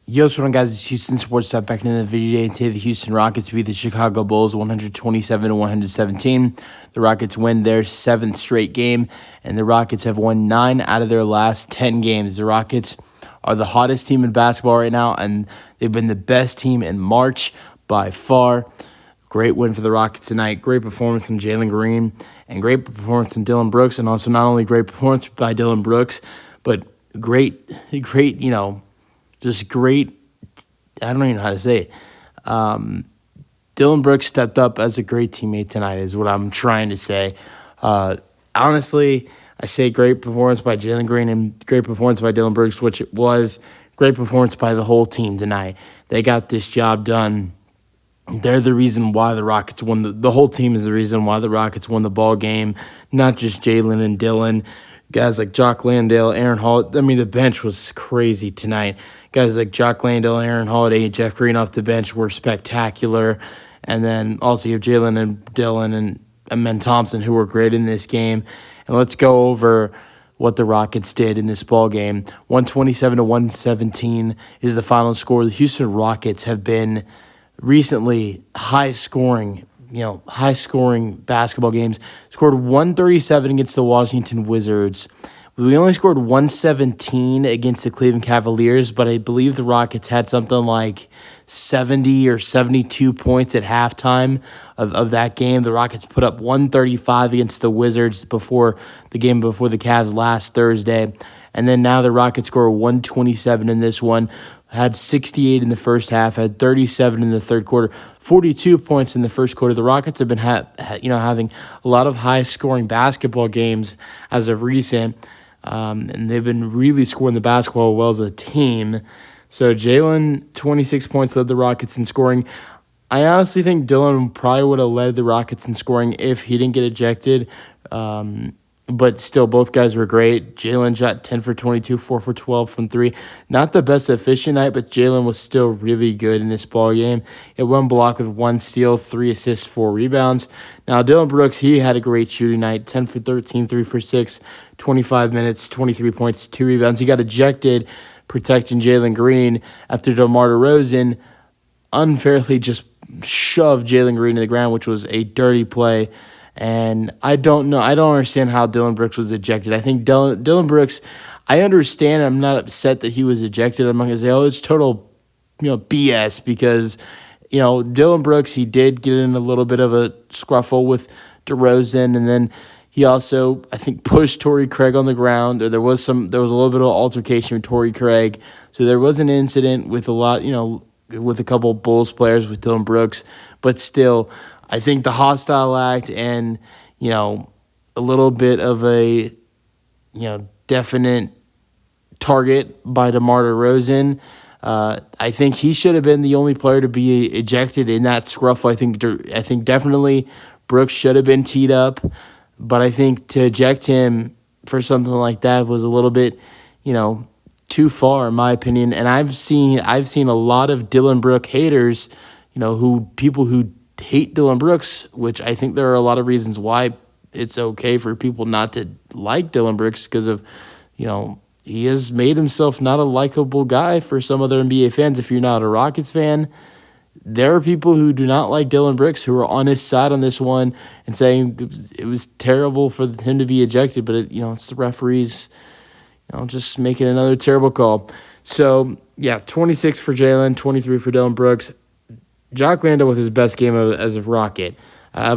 Yo, what's going on, guys? It's Houston Sports Talk back into the video today. Today, the Houston Rockets beat the Chicago Bulls 127-117. The Rockets win their 7th straight game, and the Rockets have won 9 out of their last 10 games. The Rockets are the hottest team in basketball right now, and they've been the best team in March by far. Great win for the Rockets tonight. Great performance from Jalen Green, and great performance from Dillon Brooks, and also not only great performance by Dillon Brooks, but great, just great. I don't even know how to say it. Dillon Brooks stepped up as a great teammate tonight is what I'm trying to say. Honestly, I say great performance by Jalen Green and great performance by Dillon Brooks, which it was. Great performance by the whole team tonight. They got this job done. They're the reason why the Rockets won. The whole team is the reason why the Rockets won the ball game, not just Jalen and Dillon. Guys like Jock Landale, Aaron Holiday. I mean, the bench was crazy tonight. Guys like Jock Landale, Aaron Holiday, Jeff Green off the bench were spectacular. And then also you have Jalen and Dillon and Amen Thompson, who were great in this game. And let's go over what the Rockets did in this ball game. 127-117 is the final score. The Houston Rockets have been recently high-scoring basketball games. Scored 137 against the Washington Wizards. We only scored 117 against the Cleveland Cavaliers, but I believe the Rockets had something like 70 or 72 points at halftime of that game. The Rockets put up 135 against the Wizards before the Cavs last Thursday. And then now the Rockets score 127 in this one. Had 68 in the first half, had 37 in the third quarter, 42 points in the first quarter. The Rockets have been having a lot of high-scoring basketball games as of recent, and they've been really scoring the basketball well as a team. So Jalen, 26 points, led the Rockets in scoring. I honestly think Dillon probably would have led the Rockets in scoring if he didn't get ejected. But still, both guys were great. Jalen shot 10 for 22, 4 for 12 from 3. Not the best efficient night, but Jalen was still really good in this ball game. It one block with 1 steal, 3 assists, 4 rebounds. Now, Dillon Brooks, he had a great shooting night. 10 for 13, 3 for 6, 25 minutes, 23 points, 2 rebounds. He got ejected protecting Jalen Green after DeMar DeRozan unfairly just shoved Jalen Green to the ground, which was a dirty play. And I don't understand how Dillon Brooks was ejected. I think Dillon Brooks, I understand. I'm not upset that he was ejected. I'm not going to say, it's total, BS because, Dillon Brooks, he did get in a little bit of a scruffle with DeRozan, and then he also, I think, pushed Torrey Craig on the ground, or there was a little bit of altercation with Torrey Craig. So there was an incident with with a couple of Bulls players with Dillon Brooks, but still, I think the hostile act and, a little bit of a, definite target by DeMar DeRozan. I think he should have been the only player to be ejected in that scruffle. I think definitely Brooks should have been teed up, but I think to eject him for something like that was a little bit, too far in my opinion. And I've seen a lot of Dillon Brooks haters, people who hate Dillon Brooks, which I think there are a lot of reasons why it's okay for people not to like Dillon Brooks because of, he has made himself not a likable guy for some other NBA fans. If you're not a Rockets fan, there are people who do not like Dillon Brooks who are on his side on this one and saying it was terrible for him to be ejected, but it's the referees, just making another terrible call. So, 26 for Jalen, 23 for Dillon Brooks. Jock Landale with his best game as a Rocket. So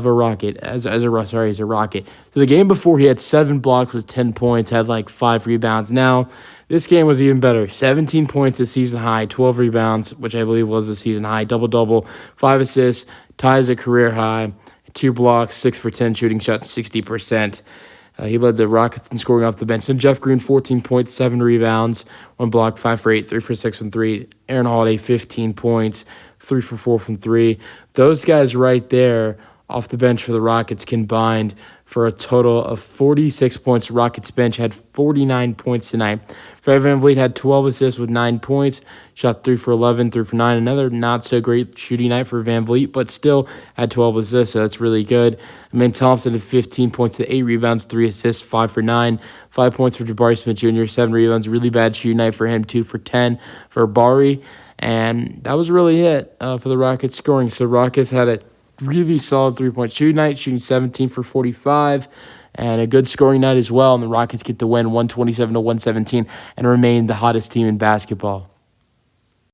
the game before he had 7 blocks with 10 points, had like 5 rebounds. Now, this game was even better. 17 points, the season high, 12 rebounds, which I believe was the season high, double-double, 5 assists, ties a career high, 2 blocks, 6 for 10 shooting shots, 60%. He led the Rockets in scoring off the bench. So Jeff Green, 14 points, 7 rebounds, 1 block, 5 for 8, 3 for 6 from 3. Aaron Holiday, 15 points, 3 for 4 from 3. Those guys right there off the bench for the Rockets combined for a total of 46 points. Rockets bench had 49 points tonight. Fred VanVleet had 12 assists with 9 points, shot 3 for 11, 3 for 9. Another not so great shooting night for VanVleet, but still had 12 assists, so that's really good. Thompson had 15 points with 8 rebounds, 3 assists, 5 for 9. 5 points for Jabari Smith Jr., 7 rebounds. Really bad shooting night for him, 2 for 10 for Bari. And that was really it for the Rockets scoring. So Rockets had a really solid three-point shooting night, shooting 17 for 45, and a good scoring night as well. And the Rockets get the win 127-117 and remain the hottest team in basketball.